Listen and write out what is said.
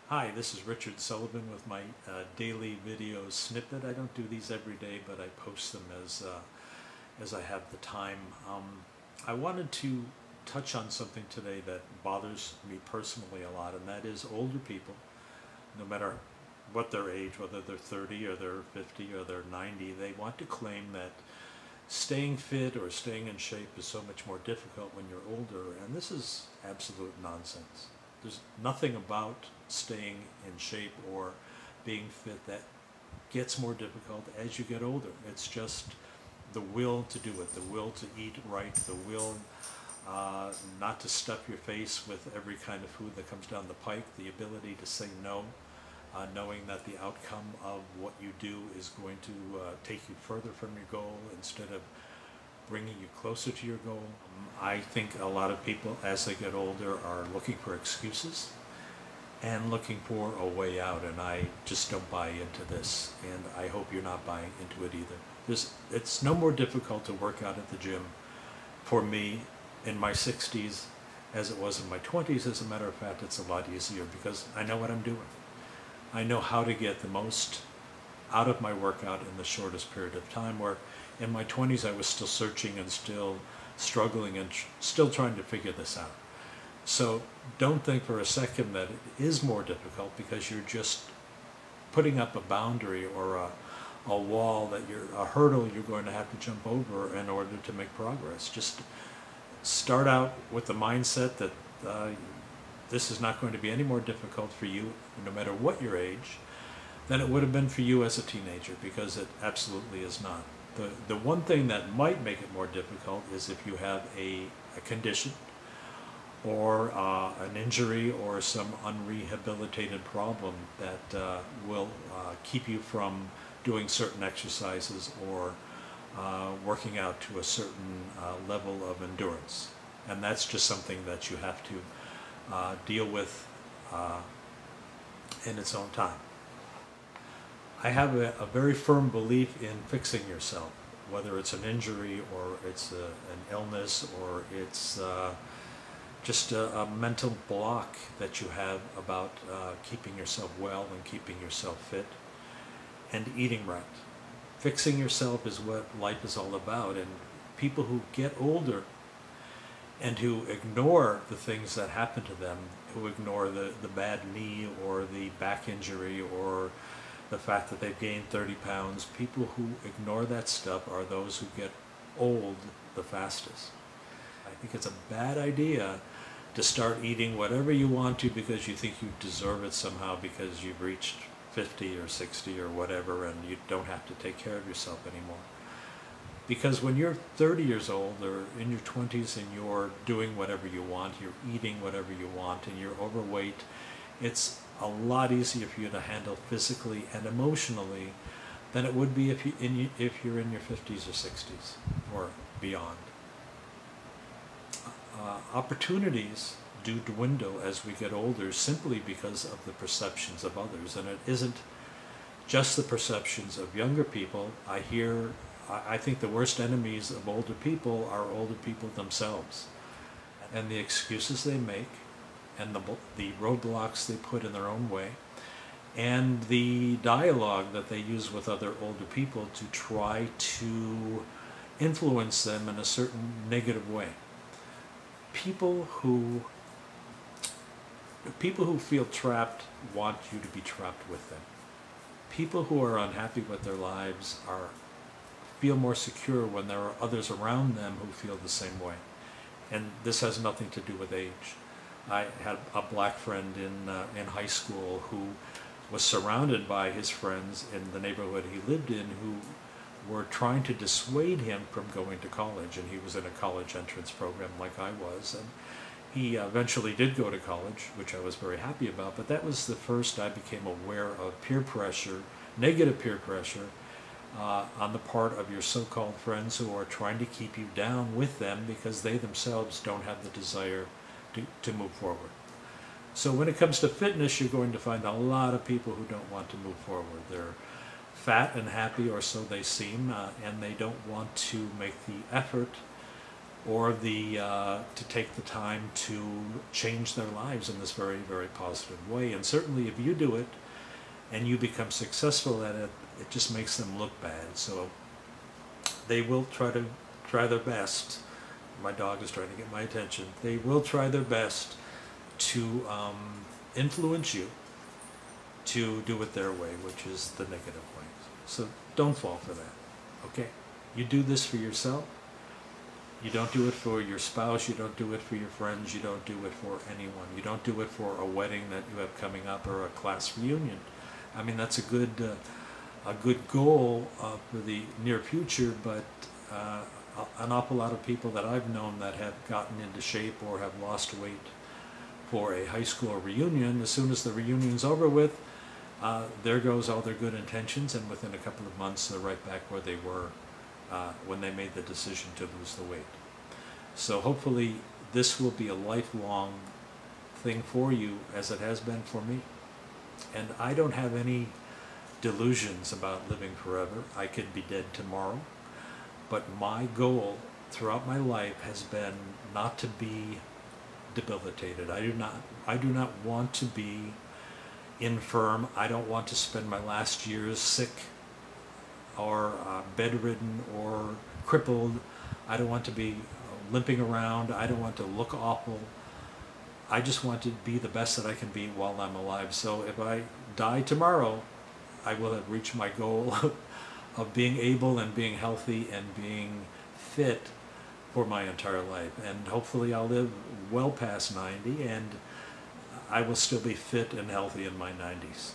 Hi, this is Richard Sullivan with my daily video snippet. I don't do these every day, but I post them as I have the time. I wanted to touch on something today that bothers me personally a lot, and that is older people, no matter what their age, whether they're 30 or they're 50 or they're 90, they want to claim that staying fit or staying in shape is so much more difficult when you're older, and this is absolute nonsense. There's nothing about staying in shape or being fit that gets more difficult as you get older. It's just the will to do it, the will to eat right, the will not to stuff your face with every kind of food that comes down the pike, the ability to say no, knowing that the outcome of what you do is going to take you further from your goal instead of bringing you closer to your goal. I think a lot of people, as they get older, are looking for excuses and looking for a way out, and I just don't buy into this, and I hope you're not buying into it either. It's no more difficult to work out at the gym for me in my 60s as it was in my 20s. As a matter of fact, it's a lot easier because I know what I'm doing. I know how to get the most out of my workout in the shortest period of time, where in my 20s I was still searching and still struggling and still trying to figure this out. So don't think for a second that it is more difficult because you're just putting up a boundary or a wall, a hurdle you're going to have to jump over in order to make progress. Just start out with the mindset that this is not going to be any more difficult for you, no matter what your age, than it would have been for you as a teenager, because it absolutely is not. The one thing that might make it more difficult is if you have a condition or an injury or some unrehabilitated problem that will keep you from doing certain exercises or working out to a certain level of endurance. And that's just something that you have to deal with in its own time. I have a very firm belief in fixing yourself, whether it's an injury or it's an illness or it's just a mental block that you have about keeping yourself well and keeping yourself fit and eating right. Fixing yourself is what life is all about, and people who get older and who ignore the things that happen to them, who ignore the bad knee or the back injury or the fact that they've gained 30 pounds, people who ignore that stuff are those who get old the fastest. I think it's a bad idea to start eating whatever you want to because you think you deserve it somehow because you've reached 50 or 60 or whatever and you don't have to take care of yourself anymore. Because when you're 30 years old or in your 20s and you're doing whatever you want, you're eating whatever you want, and you're overweight, it's a lot easier for you to handle physically and emotionally than it would be if you're in your 50s or 60s or beyond. Opportunities do dwindle as we get older simply because of the perceptions of others, and it isn't just the perceptions of younger people. I think the worst enemies of older people are older people themselves, and the excuses they make and the roadblocks they put in their own way, and the dialogue that they use with other older people to try to influence them in a certain negative way. People who feel trapped want you to be trapped with them. People who are unhappy with their lives feel more secure when there are others around them who feel the same way. And this has nothing to do with age. I had a black friend in high school who was surrounded by his friends in the neighborhood he lived in who were trying to dissuade him from going to college, and he was in a college entrance program like I was, and he eventually did go to college, which I was very happy about, but that was the first I became aware of peer pressure, negative peer pressure, on the part of your so-called friends who are trying to keep you down with them because they themselves don't have the desire to move forward. So when it comes to fitness, you're going to find a lot of people who don't want to move forward. They're fat and happy, or so they seem, and they don't want to make the effort or to take the time to change their lives in this very, very positive way. And certainly if you do it and you become successful at it, it just makes them look bad. So they will try their best. My dog is trying to get my attention. They will try their best to influence you to do it their way, which is the negative way. So don't fall for that, okay? You do this for yourself. You don't do it for your spouse. You don't do it for your friends. You don't do it for anyone. You don't do it for a wedding that you have coming up or a class reunion. I mean, that's a good goal for the near future, but an awful lot of people that I've known that have gotten into shape or have lost weight for a high school reunion, as soon as the reunion's over with, there goes all their good intentions, and within a couple of months they're right back where they were when they made the decision to lose the weight. So hopefully this will be a lifelong thing for you, as it has been for me. And I don't have any delusions about living forever. I could be dead tomorrow. But my goal throughout my life has been not to be debilitated. I do not want to be infirm. I don't want to spend my last years sick or bedridden or crippled. I don't want to be limping around. I don't want to look awful. I just want to be the best that I can be while I'm alive. So if I die tomorrow, I will have reached my goal of being able and being healthy and being fit for my entire life. And hopefully I'll live well past 90, and I will still be fit and healthy in my 90s.